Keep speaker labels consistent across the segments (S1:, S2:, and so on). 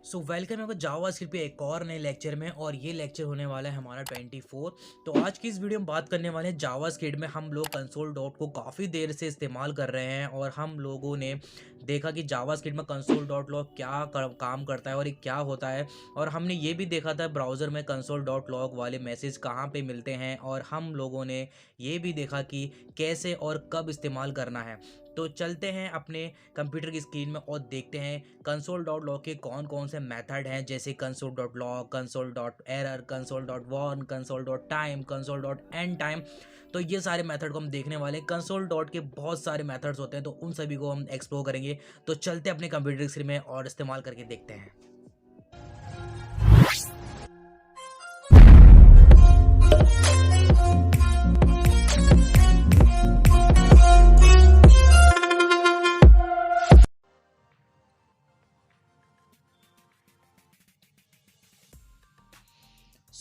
S1: Welcome है JavaScript पे एक और नए लेक्चर में। और ये लेक्चर होने वाला है हमारा 24। तो आज की इस वीडियो में बात करने वाले हैं जावास्क्रिप्ट में हम लोग कंसोल डॉट को काफ़ी देर से इस्तेमाल कर रहे हैं और हम लोगों ने देखा कि जावास्क्रिप्ट में कंसोल डॉट लॉग काम करता है और ये क्या होता है। और हमने ये भी देखा था ब्राउज़र में कंसोल डॉट लॉग वाले मैसेज कहाँ पे मिलते हैं, और हम लोगों ने ये भी देखा कि कैसे और कब इस्तेमाल करना है। तो चलते हैं अपने कंप्यूटर की स्क्रीन में और देखते हैं कंसोल डॉट लॉग के कौन कौन से मेथड हैं, जैसे console dot log, console dot error, console dot warn, console dot time, console dot end time. तो ये सारे मेथड को हम देखने वाले हैं। कंसोल डॉट के बहुत सारे मेथड्स होते हैं, तो उन सभी को हम एक्सप्लोर करेंगे। तो चलते हैं अपने कंप्यूटर की स्क्रीन में और इस्तेमाल करके देखते हैं।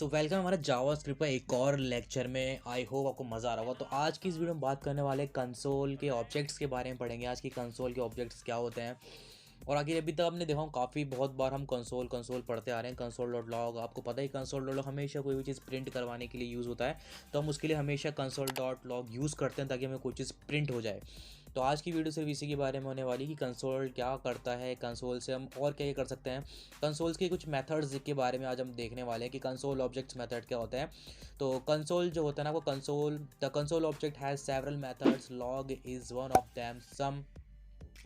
S1: वेलकम हमारा जावास्क्रिप्ट का एक और लेक्चर में। आई होप आपको मज़ा आ रहा होगा। तो आज की इस वीडियो में बात करने वाले कंसोल के ऑब्जेक्ट्स के बारे में पढ़ेंगे। आज की कंसोल के ऑब्जेक्ट्स क्या होते हैं। और आगे अभी तक आपने देखा काफ़ी बहुत बार हम कंसोल कंसोल पढ़ते आ रहे हैं। कंसोल डॉट लॉग, आपको पता ही कंसोल डॉट लॉग हमेशा कोई भी चीज़ प्रिंट करवाने के लिए यूज़ होता है। तो हम उसके लिए हमेशा कंसोल डॉट लॉग यूज़ करते हैं ताकि हमें कोई चीज़ प्रिंट हो जाए। तो आज की वीडियो सिर्फ इसी के बारे में होने वाली कि कंसोल क्या करता है, कंसोल से हम और क्या कर सकते हैं, कंसोल्स के कुछ मेथड्स के बारे में आज हम देखने वाले हैं कि कंसोल ऑब्जेक्ट्स मेथड क्या होता है। तो कंसोल जो होता है ना, वो the console object has several methods, log is one of them, some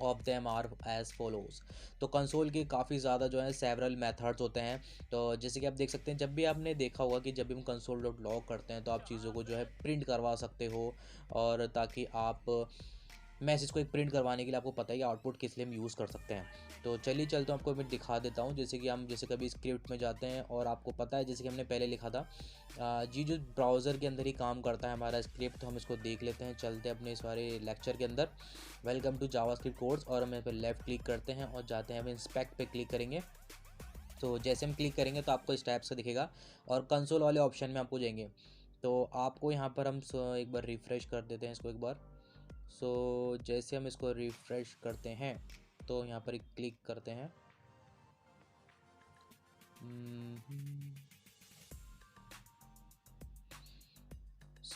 S1: of them are as follows. तो कंसोल के काफ़ी ज़्यादा जो है सेवरल मेथड्स होते हैं। तो जैसे कि आप देख सकते हैं, जब भी आपने देखा होगा कि जब भी हम कंसोल डॉट लॉग करते हैं तो आप चीज़ों को जो है प्रिंट करवा सकते हो, और ताकि आप मैसेज को एक प्रिंट करवाने के लिए आपको पता है कि आउटपुट किस लिए हम यूज़ कर सकते हैं। तो चलिए चलते हैं, आपको मैं दिखा देता हूँ। जैसे कि हम जैसे कभी स्क्रिप्ट में जाते हैं और आपको पता है जैसे कि हमने पहले लिखा था जी, जो ब्राउज़र के अंदर ही काम करता है हमारा स्क्रिप्ट। तो हम इसको देख लेते हैं। चलते हैं अपने सारे लेक्चर के अंदर। वेलकम टू जावास्क्रिप्ट कोर्स, और हम यहाँ पर लेफ़्ट क्लिक करते हैं और जाते हैं, हम इंस्पेक्ट पे क्लिक करेंगे। तो जैसे हम क्लिक करेंगे तो आपको इस टाइप से दिखेगा, और कंसोल वाले ऑप्शन में आपको जाएंगे। तो आपको यहाँ पर हम एक बार रिफ़्रेश कर देते हैं इसको एक बार। जैसे हम इसको रिफ़्रेश करते हैं तो यहाँ पर क्लिक करते हैं।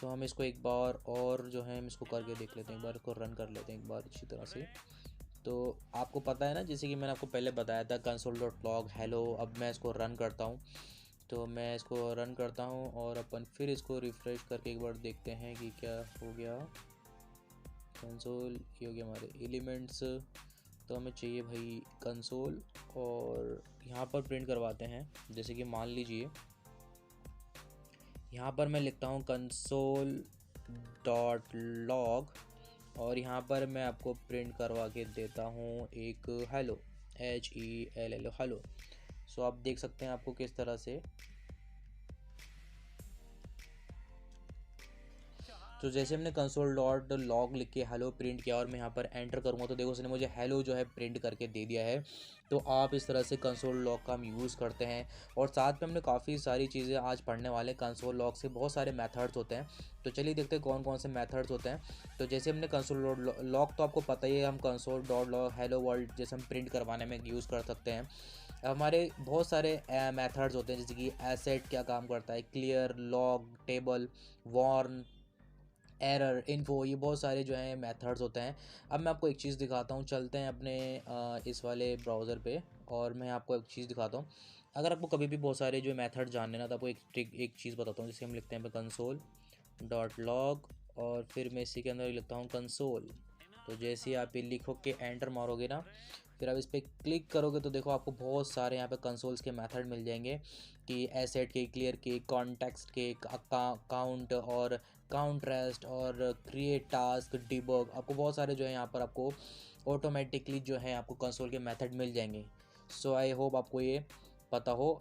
S1: हम इसको एक बार और जो है हम इसको करके देख लेते हैं, एक बार इसको रन कर लेते हैं एक बार अच्छी तरह से। तो आपको पता है ना, जैसे कि मैंने आपको पहले बताया था कंसोल डॉट लॉग हेलो। अब मैं इसको रन करता हूँ। तो मैं इसको रन करता हूँ और अपन फिर इसको रिफ़्रेश करके एक बार देखते हैं कि क्या हो गया। कंसोल ये हो गया हमारे एलिमेंट्स। तो हमें चाहिए भाई कंसोल, और यहाँ पर प्रिंट करवाते हैं। जैसे कि मान लीजिए यहाँ पर मैं लिखता हूँ कंसोल डॉट लॉग, और यहाँ पर मैं आपको प्रिंट करवा के देता हूँ एक हेलो, HELLO हेलो। आप देख सकते हैं आपको किस तरह से। तो जैसे हमने कंसोल डॉट लॉग लिख के हेलो प्रिंट किया और मैं यहाँ पर एंटर करूँगा तो देखो उसने मुझे हेलो जो है प्रिंट करके दे दिया है। तो आप इस तरह से कंसोल लॉग का हम यूज़ करते हैं। और साथ में हमने काफ़ी सारी चीज़ें आज पढ़ने वाले। कंसोल लॉग से बहुत सारे मेथड्स होते हैं। तो चलिए देखते हैं कौन कौन से मेथड्स होते हैं। तो जैसे हमने कंसोल लॉग, तो आपको पता ही है हम console dot log hello world जैसे हम प्रिंट करवाने में यूज़ कर सकते हैं। हमारे बहुत सारे मेथड्स होते हैं, जैसे कि एसेट क्या काम करता है, clear, log, table, warn, error, info, ये बहुत सारे जो हैं मेथड्स होते हैं। अब मैं आपको एक चीज़ दिखाता हूँ। चलते हैं अपने इस वाले ब्राउज़र पे, और मैं आपको एक चीज़ दिखाता हूँ। अगर आपको कभी भी बहुत सारे जो मेथड जानने ना, तो आपको एक चीज़ बताता हूँ। जैसे हम लिखते हैं कंसोल डॉट लॉग, और फिर मैं इसी के अंदर लिखता हूँ कंसोल। तो जैसे ही आप ये लिखो के एंटर मारोगे ना, फिर आप इस पर क्लिक करोगे तो देखो आपको बहुत सारे यहाँ पे कंसोल्स के मेथड मिल जाएंगे कि एसेट के, क्लियर के, कॉन्टेक्स्ट के, काउंट और काउंटरेस्ट और क्रिएट टास्क, डिबग। आपको बहुत सारे जो है यहाँ पर आपको ऑटोमेटिकली जो है आपको कंसोल के मेथड मिल जाएंगे। आई होप आपको ये पता हो,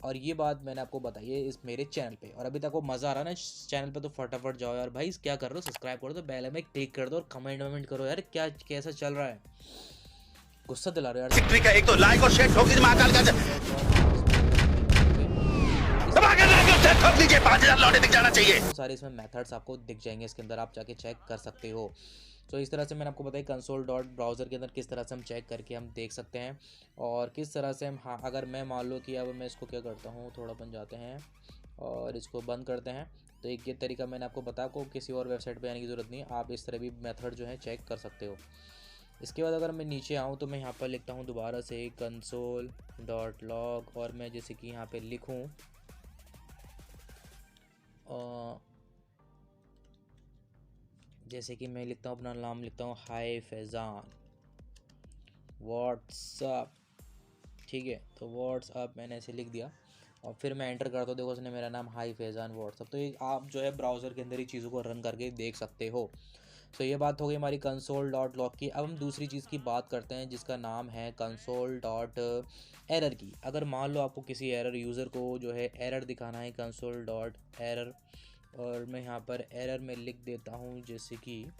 S1: और ये बात मैंने आपको बताई है इस मेरे चैनल पे। और अभी तक आपको मज़ा आ रहा है ना इस चैनल पे, तो फटाफट जाओ यार भाई, क्या कर रहे हो, सब्सक्राइब कर दो, बेल में क्लिक कर दो और कमेंट करो यार, क्या कैसा चल रहा है। गुस्सा दिला रहे यार।
S2: विक्ट्री का एक तो लाइक और शेयर ठोक दीजिए महाकाल का। ठोक दीजिए, 5000 लौटे दिख जाना चाहिए।
S1: सारे इसमें मेथड्स आपको दिख जाएंगे इसके अंदर, आप जाके चेक कर सकते हो। तो इस तरह से मैंने आपको बताया कंसोल डॉट ब्राउज़र के अंदर किस तरह से हम चेक करके हम देख सकते हैं और किस तरह से हम, हाँ अगर मैं मान लो कि अब मैं इसको क्या करता हूँ, थोड़ा बन जाते हैं और इसको बंद करते हैं। तो एक ये तरीका मैंने आपको बताया, को किसी और वेबसाइट पे आने की ज़रूरत नहीं है, आप इस तरह भी मेथड जो है चेक कर सकते हो। इसके बाद अगर मैं नीचे आऊँ तो मैं यहाँ पर लिखता हूँ दोबारा से कंसोल डॉट लॉग और मैं जैसे कि यहाँ पे लिखूँ जैसे कि मैं लिखता हूँ, अपना नाम लिखता हूँ हाय फैज़ान व्हाट्सअप, ठीक है। तो व्हाट्सअप मैंने ऐसे लिख दिया और फिर मैं एंटर करता हूँ, देखो उसने मेरा नाम हाई फैज़ान व्हाट्सअप। तो ये आप जो है ब्राउज़र के अंदर ही चीज़ों को रन करके देख सकते हो। तो ये बात हो गई हमारी कंसोल डॉट लॉग की। अब हम दूसरी चीज़ की बात करते हैं जिसका नाम है कंसोल डॉट एरर की। अगर मान लो आपको किसी एरर यूज़र को जो है एरर दिखाना है, कंसोल डॉट एरर, और मैं यहाँ पर एरर में लिख देता हूँ जैसे कि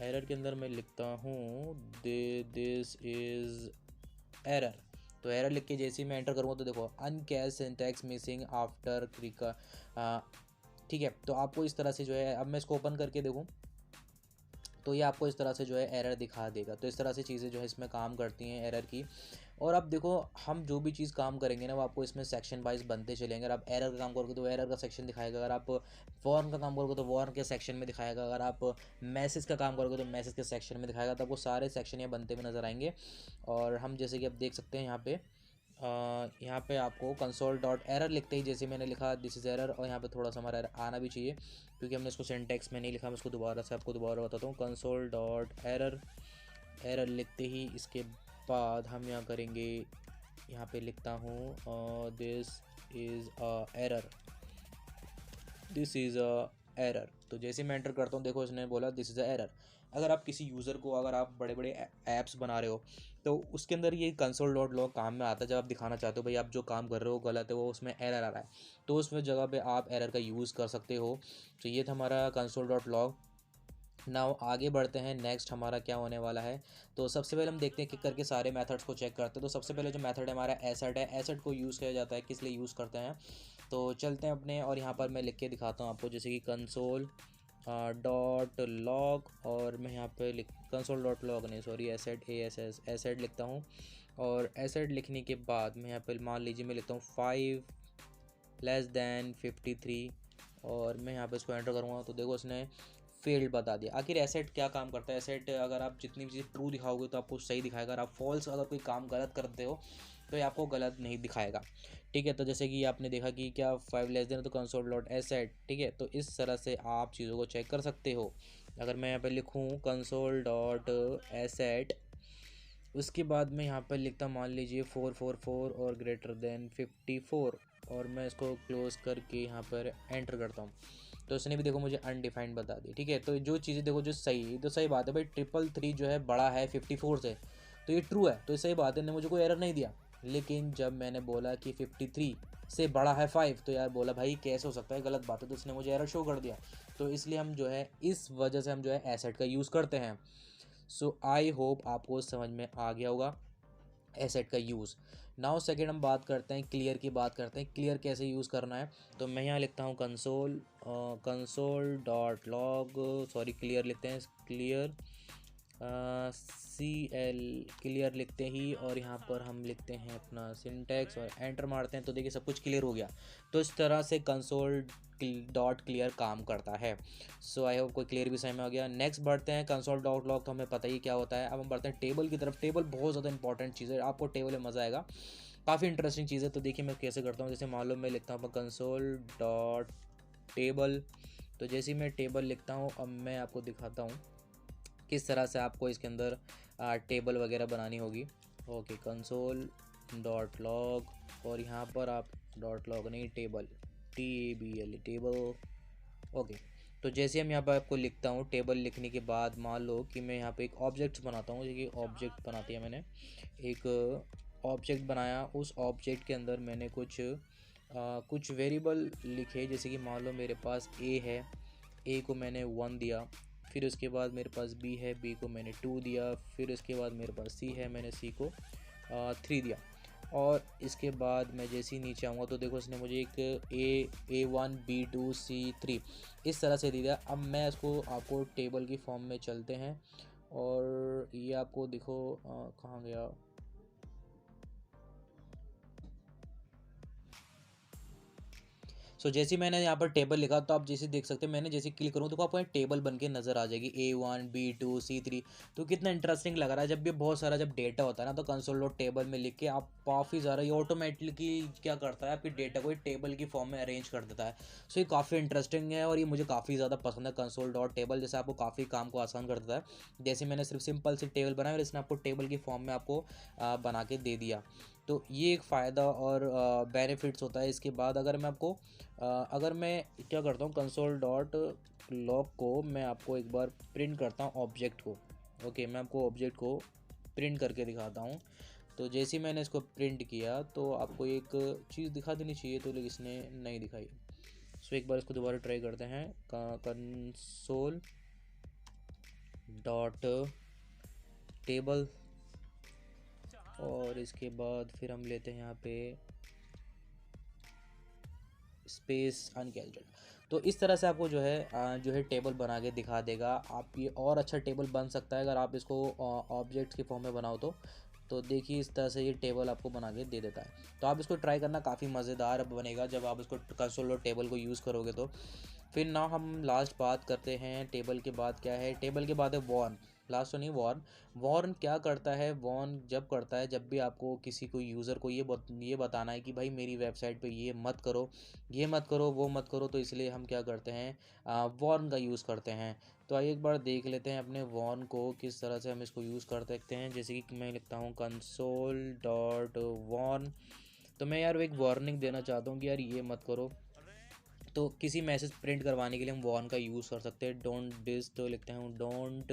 S1: एरर के अंदर मैं लिखता हूँ दिस इज़ एरर। तो एरर लिख के जैसे ही मैं एंटर करूँगा तो देखो अनकैच सिंटैक्स मिसिंग आफ्टर क्लिक, ठीक है। तो आपको इस तरह से जो है, अब मैं इसको ओपन करके देखूँ तो ये आपको इस तरह से जो है एरर दिखा देगा। तो इस तरह से चीज़ें जो है इसमें काम करती हैं एरर की। और अब देखो हम जो भी चीज़ काम करेंगे ना वो आपको इसमें सेक्शन वाइज बनते चलेंगे। अगर आप एरर का काम करोगे तो एरर का सेक्शन दिखाएगा, अगर आप वॉर्न का काम करोगे तो वॉर्न के सेक्शन में दिखाएगा, अगर आप मैसेज का काम करोगे तो मैसेज के सेक्शन में दिखाएगा। तो आपको सारे सेक्शन ये बनते हुए नज़र आएंगे। और हम जैसे कि आप देख सकते हैं यहाँ पे आपको कंसोल डॉट एरर लिखते ही जैसे मैंने लिखा दिस इज़ एरर, और यहाँ पे थोड़ा सा हमारा एरर आना भी चाहिए क्योंकि हमने इसको सिंटैक्स में नहीं लिखा। मैं इसको दोबारा से आपको दोबारा बताता हूँ, कंसोल डॉट एरर, एरर लिखते ही इसके बाद हम यहाँ करेंगे, यहाँ पे लिखता हूँ this is a error, this is a error. तो जैसे मैं एंटर करता हूँ देखो इसने बोला दिस इज़ अ एरर। अगर आप किसी यूज़र को, अगर आप बड़े बड़े ऐप्स बना रहे हो तो उसके अंदर ये कंसोल डॉट लॉग काम में आता है। जब आप दिखाना चाहते हो भाई आप जो काम कर रहे हो गलत है, वो उसमें एरर आ रहा है, तो उसमें जगह पे आप एरर का यूज़ कर सकते हो। तो ये था हमारा कंसोल डॉट लॉग। नाउ आगे बढ़ते हैं, नेक्स्ट हमारा क्या होने वाला है। तो सबसे पहले हम देखते हैं कि करके सारे मेथड्स को चेक करते हैं। तो सबसे पहले जो मेथड है हमारा एसेट है। एसेट को यूज़ किया जाता है, किस लिए यूज़ करते हैं तो चलते हैं अपने, और यहाँ पर मैं लिख के दिखाता हूँ आपको जैसे कि कंसोल डॉट लॉग, और मैं यहाँ पे लिख कंसोल डॉट लॉग नहीं सॉरी एसेट एसेट लिखता हूँ। और एसेट लिखने के बाद मैं यहाँ पे मान लीजिए मैं लिखता हूँ 5<53, और मैं यहाँ पे इसको एंटर करूँगा तो देखो उसने फेल्ड बता दिया। आखिर एसेट क्या काम करता है, एसेट अगर आप जितनी भी चीज़ ट्रू दिखाओगे तो आपको सही दिखाएगा, अगर आप फॉल्स अगर कोई काम गलत करते हो तो ये आपको गलत नहीं दिखाएगा, ठीक है। तो जैसे कि आपने देखा कि क्या 5 <, तो कंसोल डॉट एसेट, ठीक है। तो इस तरह से आप चीज़ों को चेक कर सकते हो। अगर मैं यहाँ पे लिखूँ कंसोल डॉट एसेट, उसके बाद मैं यहाँ पर लिखता मान लीजिए 444 और <54, और मैं इसको क्लोज़ करके यहाँ पर एंटर करता हूँ तो इसने भी देखो मुझे अनडिफाइंड बता दी, ठीक है। तो जो चीज़ें देखो जो सही, तो सही बात है भाई 333 जो है बड़ा है 54 से, तो ये ट्रू है, तो ये सही बात है, ने मुझे कोई एरर नहीं दिया। लेकिन जब मैंने बोला कि 53 से बड़ा है 5, तो यार बोला भाई कैसे हो सकता है, गलत बात है, तो इसने मुझे एरर शो कर दिया। तो इसलिए हम जो है इस वजह से हम जो है एसेट का यूज़ करते हैं। सो आई होप आपको समझ में आ गया होगा एसेट का यूज़। नाउ सेकेंड हम बात करते हैं क्लियर की, बात करते हैं क्लियर कैसे यूज़ करना है। तो मैं यहाँ लिखता हूँ console dot log, sorry clear लिखते हैं, क्लियर CL क्लियर लिखते ही, और यहाँ पर हम लिखते हैं अपना सिंटैक्स और एंटर मारते हैं तो देखिए सब कुछ क्लियर हो गया। तो इस तरह से कंसोल डॉट क्लियर काम करता है। सो आई होप कोई क्लियर भी समझ में आ गया। नेक्स्ट बढ़ते हैं कंसोल डॉट लॉग, तो हमें पता ही क्या होता है। अब हम बढ़ते हैं टेबल की तरफ। टेबल बहुत ज़्यादा इंपॉर्टेंट चीज़ है, आपको टेबल में मज़ा आएगा, काफ़ी इंटरेस्टिंग चीज़ है। तो देखिए मैं कैसे करता हूँ, जैसे मान लो मैं लिखता हूँ कंसोल डॉट टेबल। तो जैसे ही मैं टेबल लिखता हूँ अब मैं आपको दिखाता हूँ किस तरह से आपको इसके अंदर टेबल वगैरह बनानी होगी। ओके कंसोल डॉट लॉग, और यहाँ पर आप डॉट लॉग नहीं टेबल, TABL टेबल। ओके तो जैसे हम यहाँ पर आपको लिखता हूँ, टेबल लिखने के बाद मान लो कि मैं यहाँ पे एक ऑब्जेक्ट बनाता हूँ, जैसे कि ऑब्जेक्ट बनाती है मैंने एक ऑब्जेक्ट बनाया। उस ऑब्जेक्ट के अंदर मैंने कुछ वेरिएबल लिखे, जैसे कि मान लो मेरे पास A है, A को मैंने 1 दिया, फिर उसके बाद मेरे पास B है, B को मैंने 2 दिया, फिर उसके बाद मेरे पास C है, मैंने C को 3 दिया। और इसके बाद मैं जैसे ही नीचे आऊँगा तो देखो इसने मुझे एक A1 B2 C3 इस तरह से दे दिया। अब मैं इसको आपको टेबल की फॉर्म में चलते हैं और ये आपको देखो कहाँ गया। जैसे मैंने यहाँ पर टेबल लिखा तो आप जैसे देख सकते हैं, मैंने जैसे क्लिक करूँ तो आपको यहाँ टेबल बन के नज़र आ जाएगी A1 B2 C3। तो कितना इंटरेस्टिंग लग रहा है। जब भी बहुत सारा जब डेटा होता है ना तो कंसोल डॉट टेबल में लिख के आप काफ़ी ज़्यादा ये ऑटोमेटिकली क्या करता है आपके डेटा को टेबल की फॉर्म में अरेंज कर देता है। ये काफ़ी इंटरेस्टिंग है और ये मुझे काफ़ी ज़्यादा पसंद है कंसोल डॉट टेबल। जैसे आपको काफ़ी काम को आसान कर देता है। जैसे मैंने सिर्फ सिंपल से टेबल बनाया और इसने आपको टेबल की फॉर्म में आपको बना के दे दिया। तो ये एक फ़ायदा और बेनिफिट्स होता है। इसके बाद अगर मैं आपको अगर मैं क्या करता हूँ कंसोल डॉट लॉग को मैं आपको एक बार प्रिंट करता हूँ ऑब्जेक्ट को। ओके, मैं आपको ऑब्जेक्ट को प्रिंट करके दिखाता हूँ। तो जैसे ही मैंने इसको प्रिंट किया तो आपको एक चीज़ दिखा देनी चाहिए, तो लेकिन इसने नहीं दिखाई। एक बार इसको दोबारा ट्राई करते हैं। कंसोल डॉट टेबल और इसके बाद फिर हम लेते हैं यहाँ पे स्पेस अनकैल्कुलेट। तो इस तरह से आपको जो है टेबल बना के दिखा देगा। आप ये और अच्छा टेबल बन सकता है अगर आप इसको ऑब्जेक्ट्स के फॉर्म में बनाओ तो देखिए इस तरह से ये टेबल आपको बना के दे देता है। तो आप इसको ट्राई करना, काफ़ी मज़ेदार बनेगा जब आप इसको कंसोल और टेबल को यूज़ करोगे तो। फिर ना हम लास्ट बात करते हैं टेबल के बाद क्या है। टेबल के बाद है वॉर्न। लास्ट तो नहीं, वॉर्न। वॉर्न क्या करता है, वॉर्न जब करता है जब भी आपको किसी को यूज़र को ये बताना है कि भाई मेरी वेबसाइट पे ये मत करो, ये मत करो, वो मत करो, तो इसलिए हम क्या करते हैं वॉर्न का यूज़ करते हैं। तो आइए एक बार देख लेते हैं अपने वॉर्न को किस तरह से हम इसको यूज़ कर सकते हैं। जैसे कि मैं लिखता हूँ कंसोल डॉट वॉर्न। तो मैं यार एक वार्निंग देना चाहता हूँ कि यार ये मत करो। तो किसी मैसेज प्रिंट करवाने के लिए हम वॉर्न का यूज़ कर सकते हैं। डोंट दिस, तो लिखते हैं डोंट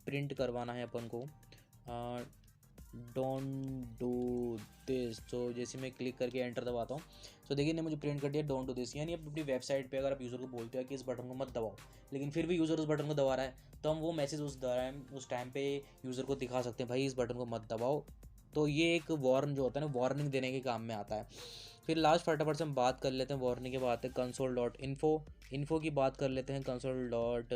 S1: प्रिंट करवाना है अपन को, डोंट डू दिस। तो जैसे मैं क्लिक करके एंटर दबाता हूँ तो देखिए ने मुझे प्रिंट कर दिया डोंट डू दिस। यानी आप अपनी वेबसाइट पे अगर आप यूज़र को बोलते हो कि इस बटन को मत दबाओ, लेकिन फिर भी यूज़र उस बटन को दबा रहा है, तो हम वो मैसेज उस टाइम पे यूज़र को दिखा सकते हैं भाई इस बटन को मत दबाओ। तो ये एक वार्न जो होता है ना, वार्निंग देने के काम में आता है। फिर लास्ट फटाफट से हम बात कर लेते हैं वार्निंग के बाद है कंसोल डॉट इन्फो। इन्फो की बात कर लेते हैं, कंसोल डॉट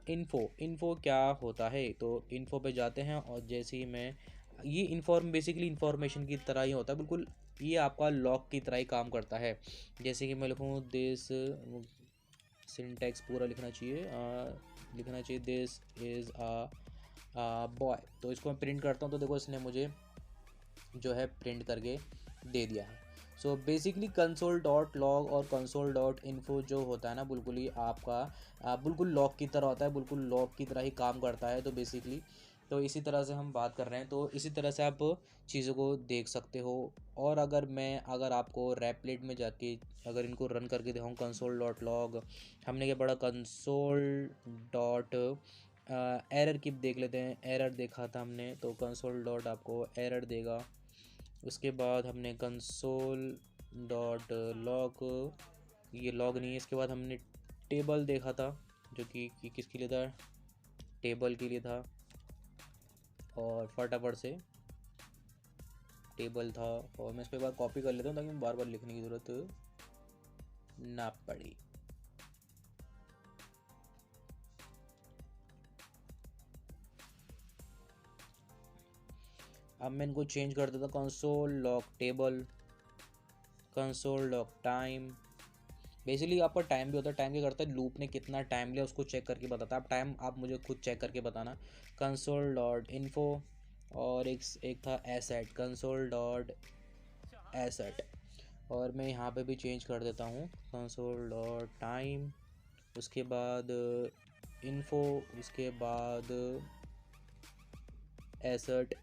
S1: इन्फो क्या होता है। तो इन्फो पे जाते हैं और जैसे ही मैं ये बेसिकली इन्फॉर्मेशन की तरह ही होता है बिल्कुल। ये आपका लॉक की तरह ही काम करता है। जैसे कि मैं लिखूँ दिस, सिंटैक्स पूरा लिखना चाहिए दिस इज़ अ बॉय। तो इसको मैं प्रिंट करता हूँ तो देखो इसने मुझे जो है प्रिंट करके दे दिया है। So basically console dot log और कंसोल डॉट इन्फो जो होता है ना बिल्कुल ही आपका बिल्कुल लॉग की तरह होता है, बिल्कुल लॉग की तरह ही काम करता है। तो बेसिकली तो इसी तरह से हम बात कर रहे हैं, तो इसी तरह से आप चीज़ों को देख सकते हो। और अगर आपको रैपलेट में जाके अगर इनको रन करके दिखाऊँ कंसोल डॉट लॉग, हमने क्या पढ़ा कंसोल डॉट एरर की देख लेते हैं। एरर देखा था हमने, तो कंसोल डॉट आपको एरर देगा। उसके बाद हमने कंसोल डॉट लॉग, ये लॉग नहीं है। इसके बाद हमने टेबल देखा था जो कि किसके लिए था, टेबल के लिए था। और फटाफट से टेबल था और मैं इसको एक बार कॉपी कर लेता हूँ ताकि बार बार लिखने की ज़रूरत ना पड़े। अब मैं इनको चेंज कर देता हूँ, console log table, console log time. Basically आपका टाइम भी होता है, टाइम क्या करता है लूप ने कितना टाइम लिया उसको चेक करके बताता है। आप टाइम आप मुझे खुद चेक करके बताना। कंसोल डॉट इन्फो और एक था एसेट, कंसोल डॉट एसेट। और मैं यहाँ पे भी चेंज कर देता हूँ कंसोल डॉट टाइम, उसके बाद इन्फो, उसके बाद एसेट।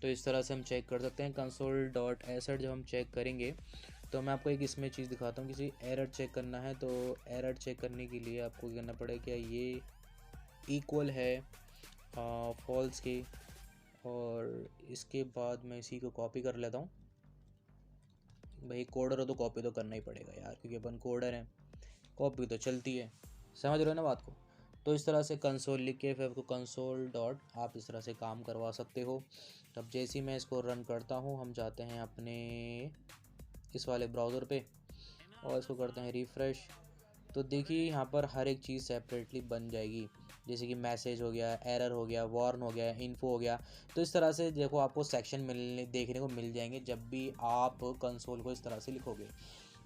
S1: तो इस तरह से हम चेक कर सकते हैं कंसोल डॉट एसेट। जब हम चेक करेंगे तो मैं आपको एक इसमें चीज़ दिखाता हूँ, किसी एरर चेक करना है तो एरर चेक करने के लिए आपको क्या करना पड़ेगा, क्या ये इक्वल है फॉल्स के। और इसके बाद मैं इसी को कॉपी कर लेता हूँ। भाई कोडर हो तो कॉपी तो करना ही पड़ेगा यार, क्योंकि अपन कोडर हैं, कॉपी तो चलती है। समझ रहे हो ना बात को। तो इस तरह से कंसोल लिख के फिर आपको कंसोल डॉट आप इस तरह से काम करवा सकते हो। अब जैसे ही मैं इसको रन करता हूँ, हम जाते हैं अपने इस वाले ब्राउज़र पे और इसको करते हैं रिफ़्रेश। तो देखिए यहाँ पर हर एक चीज़ सेपरेटली बन जाएगी, जैसे कि मैसेज हो गया, एरर हो गया, वार्न हो गया, इन्फो हो गया। तो इस तरह से देखो आपको सेक्शन देखने को मिल जाएंगे जब भी आप कंसोल को इस तरह से लिखोगे।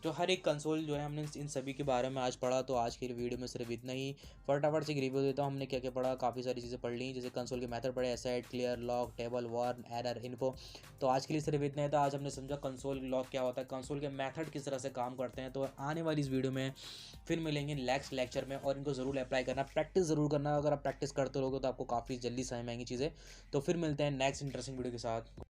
S1: तो हर एक कंसोल जो है हमने इन सभी के बारे में आज पढ़ा। तो आज की वीडियो में सिर्फ इतना ही। फटाफट से एक रिव्यू देता हूँ हमने क्या क्या पढ़ा। काफ़ी सारी चीज़ें पढ़ ली, जैसे कंसोल के मेथड पढ़े, assert, clear, log, table, warn, error, info. तो आज के लिए सिर्फ इतना है। तो आज हमने समझा कंसोल लॉक क्या होता है, कंसोल के मेथड किस तरह से काम करते हैं। तो आने वाली इस वीडियो में फिर मिलेंगे नेक्स्ट लेक्चर में, और इनको ज़रूर अप्लाई करना, प्रैक्टिस ज़रूर करना। अगर आप प्रैक्टिस करते रहोगे तो आपको काफ़ी जल्दी समझ में आएंगी चीज़ें। तो फिर मिलते हैं नेक्स्ट इंटरेस्टिंग वीडियो के साथ।